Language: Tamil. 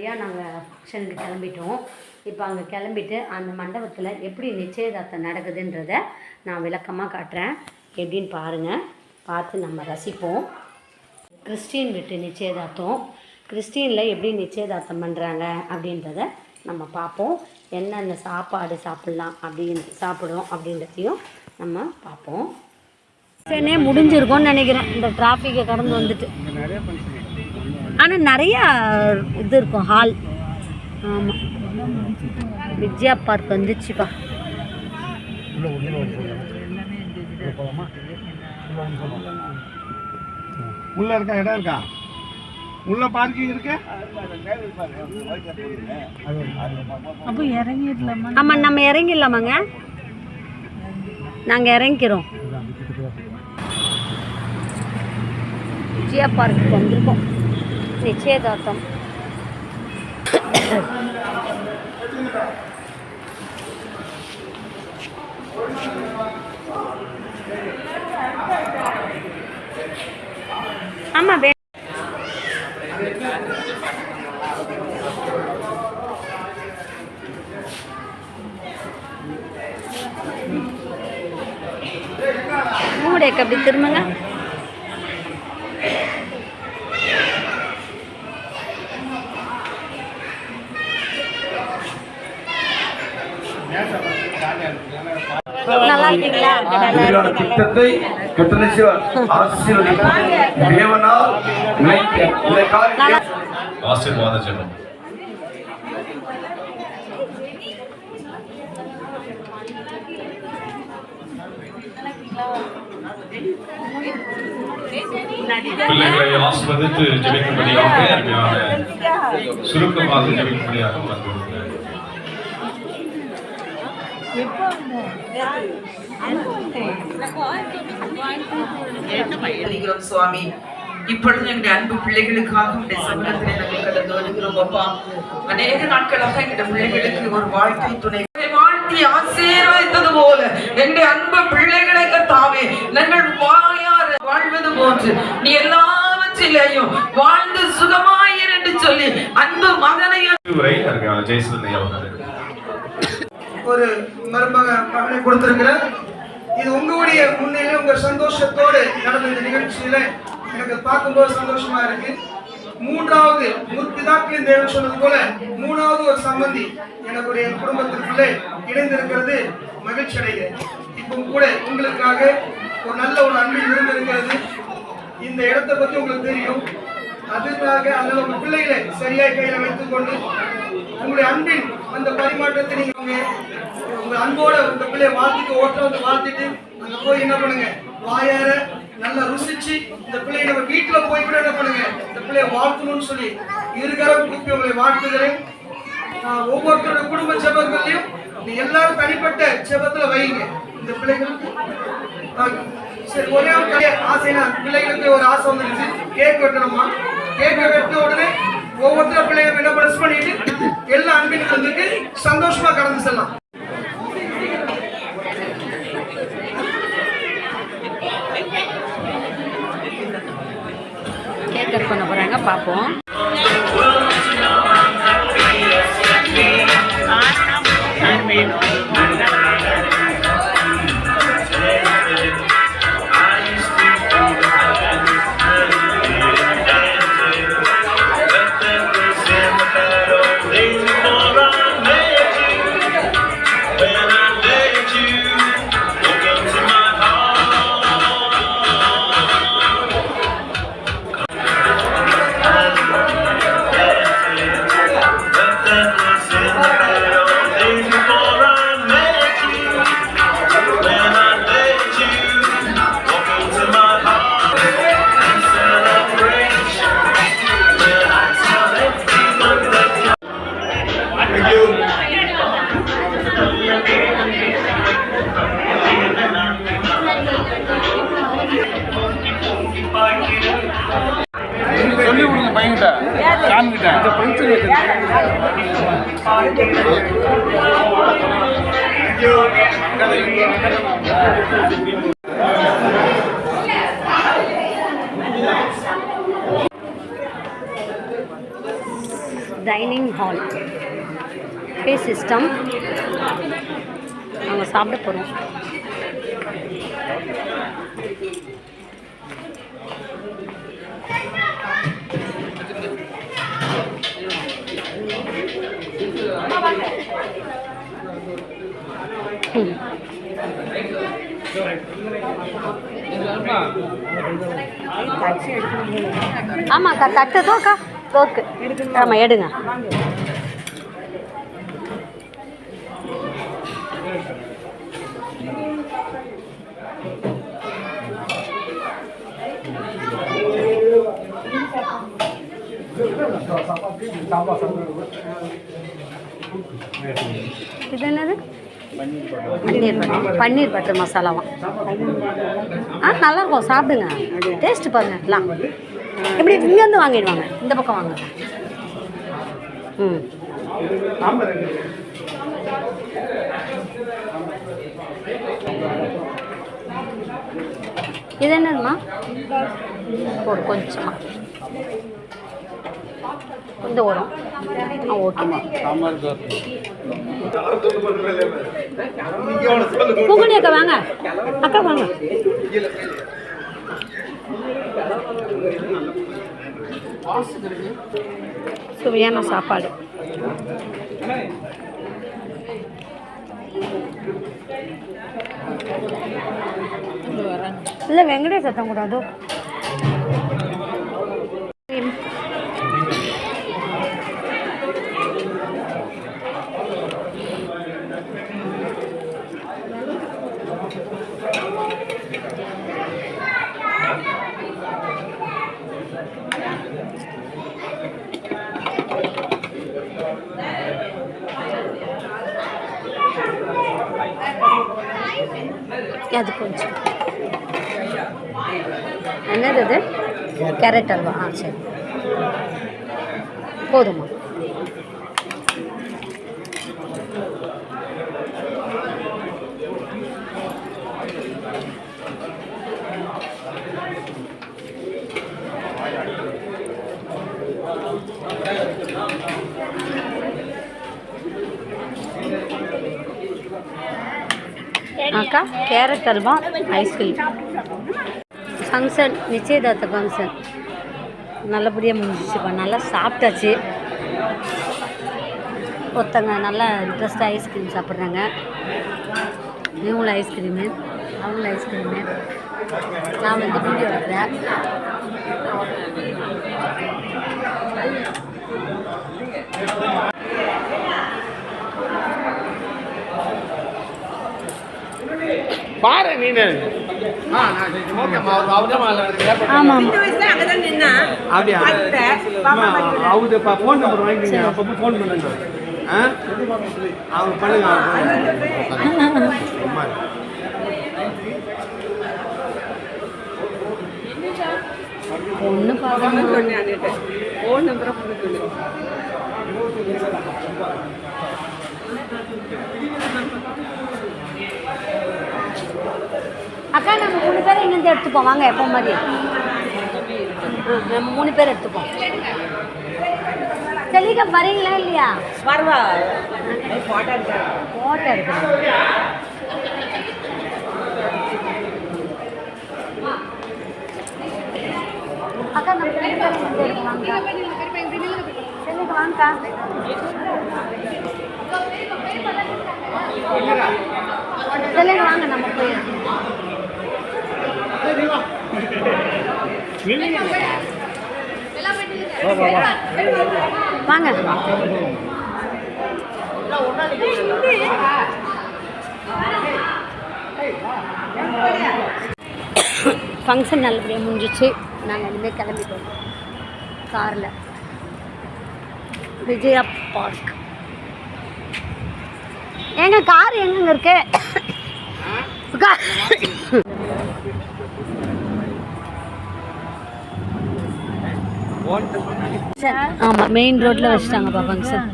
வழியாக நாங்கள் ஃபங்க்ஷனுக்கு கிளம்பிட்டோம். இப்போ அங்கே கிளம்பிட்டு அந்த மண்டபத்தில் எப்படி நிச்சயதார்த்தம் நடக்குதுன்றதை நான் விளக்கமாக காட்டுறேன். எப்படின்னு பாருங்கள், பார்த்து நம்ம ரசிப்போம். கிறிஸ்டின் வீட்டு நிச்சயதார்த்தம், கிறிஸ்டினில் எப்படி நிச்சயதார்த்தம் பண்ணுறாங்க அப்படின்றத நம்ம பார்ப்போம். என்னென்ன சாப்பாடு சாப்பிட்லாம் சாப்பிடும் அப்படின்றதையும் நம்ம பார்ப்போம். ஃபங்க்ஷனே முடிஞ்சிருக்கும்னு நினைக்கிறேன் இந்த டிராஃபிக்கை கடந்து வந்துட்டு. ஆனால் நிறையா இது இருக்கும் ஹால். ஆமாம், விஜயா பார்க் வந்துச்சுப்பா. உள்ள இருக்கா, இடம் இருக்கா, உள்ள பார்க்கிங் இருக்கு. அப்போ இறங்கிடலாமா? ஆமாம், நம்ம இறங்கிடலாமாங்க, நாங்கள் இறங்கிக்கிறோம். விஜயா பார்க்கு வந்திருக்கோம். நிச்சயதார்த்தம் ஆமாம். மூடேக்கு அப்படி திரும்புங்க. நல்லா இருக்கீங்களா? திட்டத்தை ஆசீர்வாத ஜெபம். பிள்ளைகளை ஆஸ்வதித்து ஜெபிக்கும்படியாக சுருக்கமாக ஜெபிக்கும்படியாக வந்துள்ளது. சுவாமி, இப்பொழுது எங்களுடைய அன்பு பிள்ளைகளுக்காக உடைய சமூகத்திலே நாங்கள் கடந்து வருகிறோம். அப்பா, அநேக நாட்களாக எங்களுடைய பிள்ளைகளுக்கு ஒரு வாழ்க்கை துணை வாழ்த்தி ஆசீர்வதித்தது போல எங்களுடைய அன்பு பிள்ளைகளை கர்த்தாவே நாங்கள் வாயார வாழ்வது போன்று நீ எல்லாவற்றிலேயும் வாழ்ந்து சுகமாயிரு என்று சொல்லி அன்பு மகனையும் ஒரு மருமகனை கொடுத்திருக்கிற இது உங்களுடைய முன்னிலையில் உங்க சந்தோஷத்தோடு நடந்த இந்த நிகழ்ச்சியில எனக்கு பார்க்கும்போது சந்தோஷமா இருக்கு. மூன்றாவது முற்பிதாக்களின் தேவன் சொன்னது போல மூணாவது ஒரு சம்பந்தி எனக்கு என் குடும்பத்திற்குள்ளே இணைந்திருக்கிறது மகிழ்ச்சி அடைகிறேன். இப்போ கூட உங்களுக்காக ஒரு நல்ல ஒரு அன்பில் இருந்திருக்கிறது. இந்த இடத்தை பத்தி உங்களுக்கு தெரியும். அதுக்காக அதில் உங்க பிள்ளைகளை சரியாய் கையில வைத்துக் கொண்டு உங்களுடைய அன்பின் அந்த பரிமாற்றத்தை நீங்க உங்க அன்போட உங்க பிள்ளைய வாழ்த்துக்கு ஓட்ட வந்து வாழ்த்திட்டு அங்க போய் என்ன பண்ணுங்க, வாயார நல்லா ருசிச்சு இந்த பிள்ளைய நம்ம வீட்டுல போய் கூட என்ன பண்ணுங்க, இந்த பிள்ளைய வாழ்த்தணும்னு சொல்லி இருகரம் கூப்பி உங்களை வாழ்த்துகிறேன். ஒவ்வொருத்தரோட குடும்ப ஜெபங்களையும் நீ எல்லாரும் தனிப்பட்ட ஜெபத்துல வைங்க இந்த பிள்ளைகளுக்கு. சரி, ஒரே ஒரு ஆசைனா பிள்ளைகளுக்கு ஒரு ஆசை வந்துருச்சு, கேக் வெட்டணுமா. கேக் வெட்ட உடனே ஒவ்வொருத்தர பிள்ளைங்க என்ன பிரஸ் பண்ணிட்டு எல்லா அன்பின் வந்துட்டு சந்தோஷமா கடந்து செல்லலாம். கேக் கட் பண்ண போறாங்க, பார்ப்போம். சொல்லி கொடுங்க பையன்கிட்ட, சாமி கிட்ட. டைனிங் ஹால் பே சிஸ்டம். நாங்கள் சாப்பிட போகிறோம். ஆமாக்கா தட்டு தோக்கா தோக்கு ஆமாம் எடுங்க. இது என்னது? பன்னீர் பட்டர் மசாலாவாம். நல்லாயிருக்கும், சாப்பிடுங்க, டேஸ்ட்டு பாருங்க. எல்லாம் இப்படி இங்கேருந்து வாங்கிடுவாங்க, இந்த பக்கம் வாங்க. இது என்னதுமா? போடு கொஞ்சமா கொஞ்சம் வரும். ஓகேம்மா. பூங்கனி அக்கா வாங்க, அக்கா வாங்க. சுவையான சாப்பாடு. இல்லை வெங்கடேஷ் சத்தம் கூடாது. அது கொஞ்சம் என்னது அது? கேரட் அல்வா. சரி போதுமா? அக்கா கேரட் அல்வா ஐஸ்கிரீம். ஃபங்க்ஷன் நிச்சயதார்த்த ஃபங்க்ஷன் நல்லபடியாக முடிஞ்சிச்சுப்பா. நல்லா சாப்பிட்டாச்சு. ஒருத்தங்க நல்லா இன்ட்ரெஸ்டாக ஐஸ்கிரீம் சாப்பிட்றாங்க. இவங்களும் ஐஸ்கிரீமு, அவங்களும் ஐஸ்கிரீமு. நான் வந்து வீடியோ எடுக்கிறேன். பாரு நீனு. ஆமாம் அப்படியா? அவங்க ஃபோன் நம்பர் வாங்கிட்டீங்க, அப்பப்போ ஃபோன் பண்ணுங்க. அவங்க பண்ணுங்க. ஒன்று பார்க்க ஃபோன் நம்பரை கொடுக்குது. அக்கா நம்ம 3 பேர் இங்கேருந்து எடுத்துப்போம் வாங்க. எப்போ மாதிரி நம்ம 3 பேர் எடுத்துப்போம். செலிகா வரீங்களா இல்லையா? வருவா. ஃபோட்டோ எடுக்கணும். அக்கா நம்ம 2 பேர் வாங்க. செலிகா வாங்கக்கா. செலிகா வாங்க நம்ம போய் வாங்க. ஃபங்க்ஷன் நல்லபடியாக முடிஞ்சிச்சு. நாங்கள் இனிமேல் கிளம்பிட்டோம் காரில். விஜயா பார்க். எங்க கார் எங்கங்க இருக்கு? ஆமாம் மெயின் ரோட்டில் வச்சுட்டாங்கப்பா ஃபங்க்ஷன்.